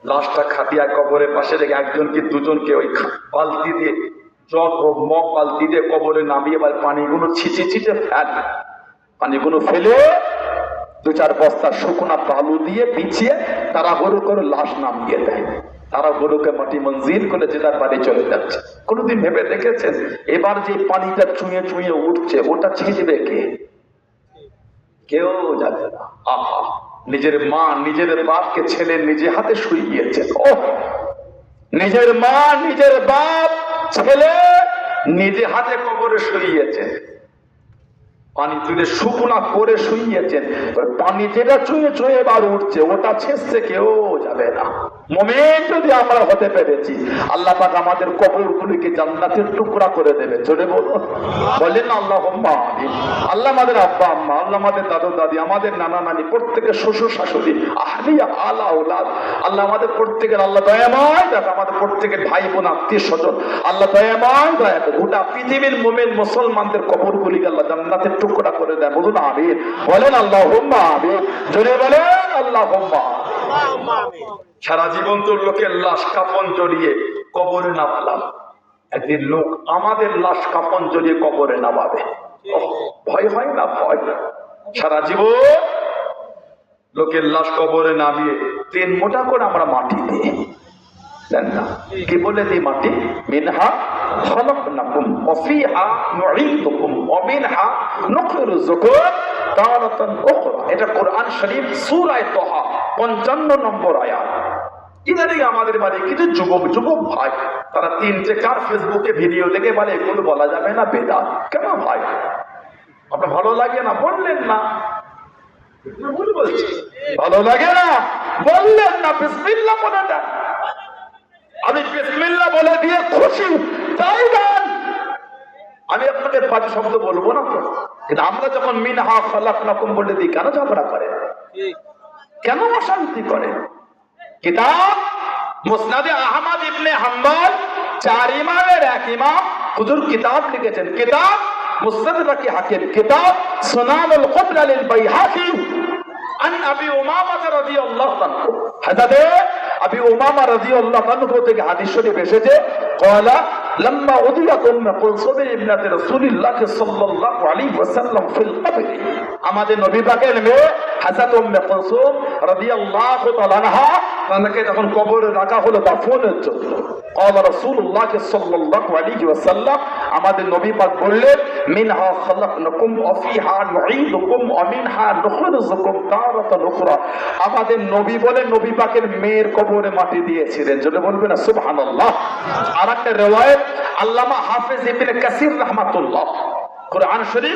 লাশটা খাটিয়া কবরের পাশে রেখে একজনকে দুজনকে ওই বালতি দিয়ে জগ ও মগ বালতি দিয়ে কবরে নামিয়ে এবার পানিগুলো ছিটে ছিটে ফেলে, পানিগুলো ফেলে 2-4 বস্তা শুকনা বালু দিয়ে বিছিয়ে তারা গরু করে লাশ নামিয়ে দেয়। তারা গরুকে মাটি মঞ্জিল করে যে তার বাড়ি চলে যাচ্ছে। কোনোদিন ভেবে দেখেছেন এবার যে পানিটা চুঁয়ে চুঁয়ে উঠছে ওটা ছিঁচবে কে? কেউ যাবে না। আহা, নিজের মা নিজের বাপকে ছেলে নিজে হাতে শুইয়েছে। ও নিজের মা নিজের বাপ ছেলে নিজে হাতে কবরে শুইয়েছে, পানি তুলে শুকনা করে শুইয়েছেন। পানি যেটা চুঁয়ে চুঁয়ে এবার উঠছে ওটা ছেঁচতে কেউ যাবে না। মুমিন যদি আমরা হতে পেরেছি আল্লাহ পাক আমাদের কবরগুলিকে জান্নাতের টুকরা করে দেবে। জোরে বলুন, বলেন আল্লাহুম্মা আমিন। আল্লাহ আমাদের আব্বা আম্মা, আল্লাহ আমাদের দাদু দাদি, আমাদের নানা নানি, প্রত্যেকের শ্বশুর শাশুড়ি, আহলিয়া আলা আওলাদ, আল্লাহ আমাদের প্রত্যেকের আল্লাহ দয়াময় দেখো, আমাদের প্রত্যেকের ভাই বোন আত্মীয় স্বজন আল্লাহ দয়াময় দয়া করে গোটা পৃথিবীর মুমিন মুসলমানদের কবরগুলিকে আল্লাহ জান্নাতের টুকরা করে দেয়। বলুন আমিন, বলেন আল্লাহুম্মা আমিন, জোরে বলেন আল্লাহুম্মা আমিন। সারা জীবন তো লোকের লাশ কাফন জড়িয়ে কবরে নামালাম, একদিন লোক আমাদের লাশ কাফন জড়িয়ে কবরে নামাবে, ভয় হয় না? ভয়। সারা জীবন লোকের লাশ কবরে নামিয়ে 3 মোটা করে আমরা মাটি দিই, জান না কি বলে দিই? মাটি মিনহা খালাকনাকুম ওয়া ফিহা নুঈদুকুম ওয়া মিনহা নুখরিজুকুম তারাতান উখরা। এটা কোরআন শরীফ সূরা তাহা 55 নম্বর আয়াত। ইদানিং আমাদের বাড়ি কিছু যুবক ভাই তারা 3-4 ফেসবুকে ভিডিও দেখে বলে এগুলো বলা যাবে না, বেদাত। কেন ভাই আপনার ভালো লাগে না? বললেন না। ভালো লাগে না বললেন না, বিসমিল্লাহ বলে দেন। আমি বিসমিল্লাহ বলে দিয়ে খুশি, তাই দেন। আমি আপনাকে 5 শব্দ বলবো না তো, কিন্তু আমরা যখন মিনহা খালাকনাকুম বলে দিই কেন ঝগড়া করেন? কেন অশান্তি করেন? কিতাব মুসনাদে আহমদ ইবনে হাম্বল 4 ইমামের এক ইমাম হুজুর কিতাব লিখেছেন, কিতাব মুসনাদ হাকিম, কিতাব সুনানুল কুবরা লিল বাইহাকি আন আবি উমামা রাদিয়াল্লাহু আনহু। হযরত আবি উমামা রাদিয়াল্লাহু আনহু থেকে হাদিস শরীফ এসেছে, ক্বালা লাম্মা উদিয়াত উম্মে কুলসুম ইবনাত রাসূলিল্লাহ সাল্লাল্লাহু আলাইহি ওয়াসাল্লাম ফিল কবর। আমাদের নবী পাকের মেয়ে হযরত উম্মে কুলসুম রাদিয়াল্লাহু তাআলা আনহা তাকে যখন কবরে রাখা হলো দাফনের জন্য, ক্বালা রাসূলুল্লাহ সাল্লাল্লাহু আলাইহি ওয়াসাল্লাম, আমাদের নবী পাক বললেন, মিনহা খালাকনাকুম ওয়া ফিহা নুঈদুকুম ওয়া মিনহা নুখরিজুকুম তারাতান উখরা। আমাদের নবী বলে নবী পাকের মেয়ের কবরে মাটি দিয়েছিলেন। যদি বলবেন না সুবহানাল্লাহ। আরেকটা রিওয়ায়াত আল্লামা হাফেজ ইবনে কাসির রাহমাতুল্লাহ কোরআন শরীফ